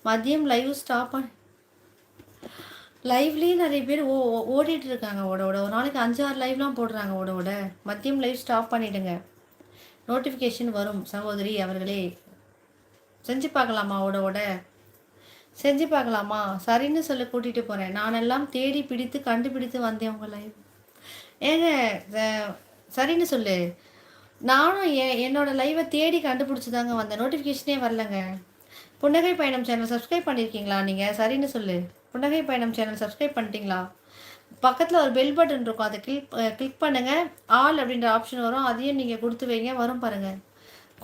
மதியம் live stop பண்ணி லைவ்லேயே நிறைய பேர் ஓடிட்டு இருக்காங்க. ஓட ஓட ஒரு நாளைக்கு 5-6 லைவ்லாம் போடுறாங்க. ஓட ஓட மதியம் லைவ் ஸ்டாப் பண்ணிவிடுங்க. நோட்டிஃபிகேஷன் வரும் சகோதரி அவர்களே. செஞ்சு பார்க்கலாமா? ஓட ஓட செஞ்சு பார்க்கலாமா? சரின்னு சொல்லி கூட்டிகிட்டு போகிறேன். நானெல்லாம் தேடி பிடித்து கண்டுபிடித்து வந்தேன் உங்கள் லைவ். ஏங்க சரின்னு சொல்லு. நானும் என்னோட லைவை தேடி கண்டுபிடிச்சி தாங்க வந்தேன். நோட்டிஃபிகேஷனே வரலங்க. புன்னகை பயணம் சேனல் சப்ஸ்கிரைப் பண்ணியிருக்கீங்களா நீங்கள்? சரின்னு சொல்லு. புன்னகை பயணம் சேனல் சப்ஸ்கிரைப் பண்ணிட்டீங்களா? பக்கத்தில் ஒரு பெல் பட்டன் இருக்கும், அதை கிளிக் பண்ணுங்கள். ஆல் அப்படின்ற ஆப்ஷன் வரும், அதையும் நீங்கள் கொடுத்து வைங்க. வரும் பாருங்கள்.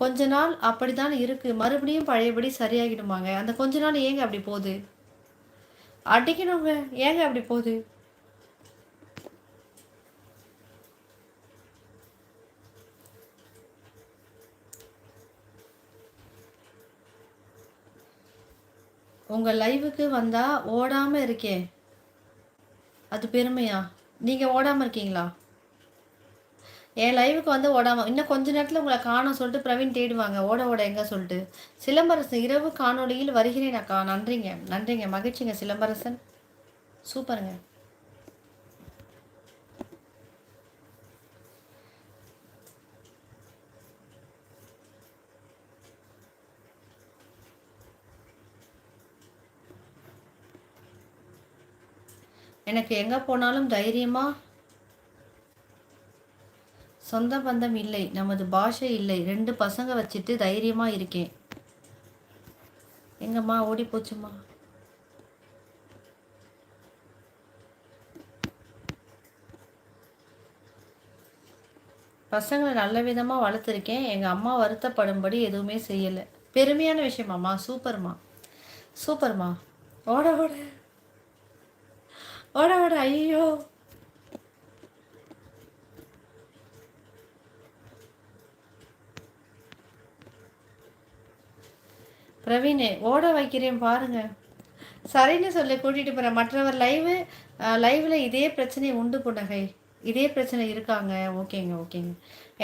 கொஞ்ச நாள் அப்படி தான் இருக்குது, மறுபடியும் பழையபடி சரியாகிடுமாங்க. அந்த கொஞ்ச நாள் ஏங்க அப்படி போகுது? அடிக்கணுங்க, ஏங்க அப்படி போகுது? உங்கள் லைவுக்கு வந்தால் ஓடாமல் இருக்கே, அது பெருமையா? நீங்கள் ஓடாமல் இருக்கீங்களா? என் லைவுக்கு வந்து ஓடாமல் இன்னும் கொஞ்ச நேரத்தில் உங்களை காணோம் சொல்லிட்டு பிரவீன் தேடுவாங்க. ஓட ஓட எங்கே சொல்லிட்டு. சிலம்பரசன் இரவு காணொலியில் வருகிறேன் அக்கா. நன்றிங்க நன்றிங்க, மகிழ்ச்சிங்க சிலம்பரசன், சூப்பருங்க. எனக்கு எங்கே போனாலும் தைரியமாக, சொந்த பந்தம் இல்லை, நமது பாஷை இல்லை, 2 பசங்க வச்சுட்டு தைரியமாக இருக்கேன். எங்கம்மா ஓடி போச்சுமா? பசங்களை நல்ல விதமாக வளர்த்துருக்கேன். எங்கள் அம்மா வருத்தப்படும்படி எதுவுமே செய்யலை. பெருமையான விஷயமாம்மா. சூப்பர்மா சூப்பர்மா. ஓட ஓட ஓட ஓட. ஐயோ, பிரவீன் ஓட வைக்கிறேன் பாருங்க. சரின்னு சொல்லி கூட்டிகிட்டு போகிறேன். மற்றவர் லைவில் இதே பிரச்சனை உண்டு புன்னகை, இதே பிரச்சனை இருக்காங்க. ஓகேங்க ஓகேங்க.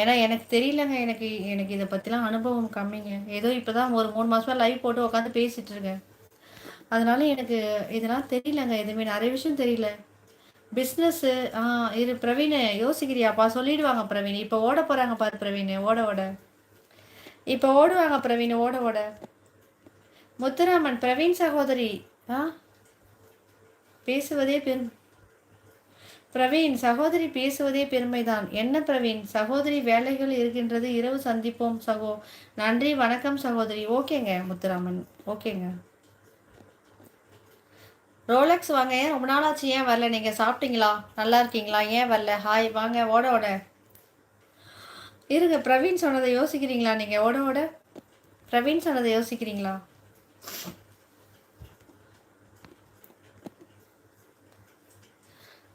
ஏன்னா எனக்கு தெரியலங்க, எனக்கு எனக்கு இதை பற்றிலாம் அனுபவம் கம்மிங்க. ஏதோ இப்போ தான் ஒரு 3 மாதமாக லைவ் போட்டு உட்காந்து பேசிகிட்டு இருக்கேன். அதனால எனக்கு இதெல்லாம் தெரியலங்க, எதுவுமே நிறைய விஷயம் தெரியல. பிஸ்னஸ்ஸு இரு பிரவீன், யோசிக்கிறியாப்பா? சொல்லிடுவாங்க பிரவீன். இப்போ ஓட போகிறாங்க பாரு பிரவீன், ஓட ஓட. இப்போ ஓடுவாங்க பிரவீன், ஓட ஓட. முத்துராமன், பிரவீன் சகோதரி பேசுவதே பிரவீன் சகோதரி பேசுவதே பெருமைதான். என்ன பிரவீன் சகோதரி, வேலைகள் இருக்கின்றது, இரவு சந்திப்போம் சகோ. நன்றி வணக்கம் சகோதரி. ஓகேங்க முத்துராமன், ஓகேங்க. ரோலக்ஸ் வாங்க, ஏன் ரொம்ப நாளாச்சு, ஏன் வரல? நீங்கள் சாப்பிட்டீங்களா? நல்லா இருக்கீங்களா? ஏன் வரல? ஹாய் வாங்க. ஓட ஓட இருங்க. பிரவீன் சொன்னதை யோசிக்கிறீங்களா நீங்கள்? ஓட ஓட பிரவீன் சொன்னதை யோசிக்கிறீங்களா?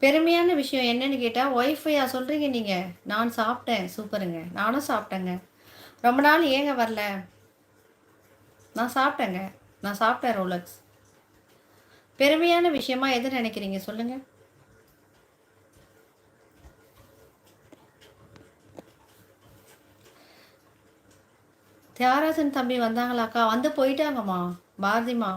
பெருமையான விஷயம் என்னன்னு கேட்டால், ஒய்ஃபையா சொல்கிறீங்க நீங்கள்? நான் சாப்பிட்டேன். சூப்பருங்க, நானும் சாப்பிட்டேங்க. ரொம்ப நாள் ஏங்க வரல? நான் சாப்பிட்டேங்க, நான் சாப்பிட்டேன் ரோலக்ஸ். பெருமையான விஷயமா எது நினைக்கிறீங்க சொல்லுங்கள்? தியாகராஜன் தம்பி வந்தாங்களாக்கா? வந்து போயிட்டாங்கம்மா பாரதிமா.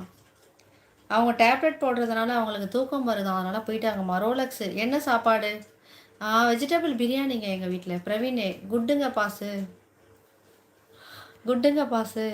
அவங்க டேப்லெட் போடுறதுனால அவங்களுக்கு தூக்கம் வருது, அதனால் போயிட்டாங்கம்மா. ரோலக்ஸு என்ன சாப்பாடு? வெஜிடபிள் பிரியாணிங்க எங்கள் வீட்டில். பிரவீன் குட்டுங்க பாசு, குட்டுங்க boss.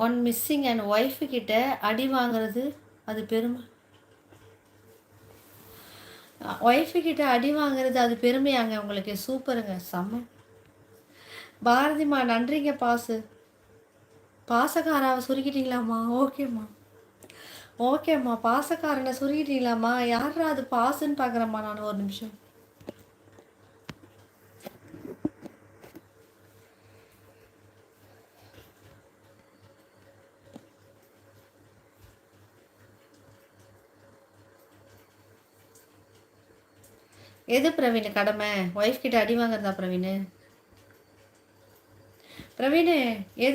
One missing and wife கிட்ட அடி வாங்குறது அது பெருமை. ஒய்ஃபு கிட்ட அடி வாங்குறது அது பெருமையாங்க உங்களுக்கு? சூப்பருங்க, செம்ம. பாரதிமா நன்றிங்க பாசு. பாசக்காராவை சுருக்கிட்டீங்களாம்மா? ஓகேம்மா ஓகேம்மா. பாசக்காரனை சுருக்கிட்டீங்களாம்மா? யாரா அது பாசுன்னு பார்க்குறேம்மா நான், ஒரு நிமிஷம். எது பிரவீன் கடமை? ஒய்ஃப் கிட்ட அடி வாங்குறதா பிரவீன்? பிரவீன் எது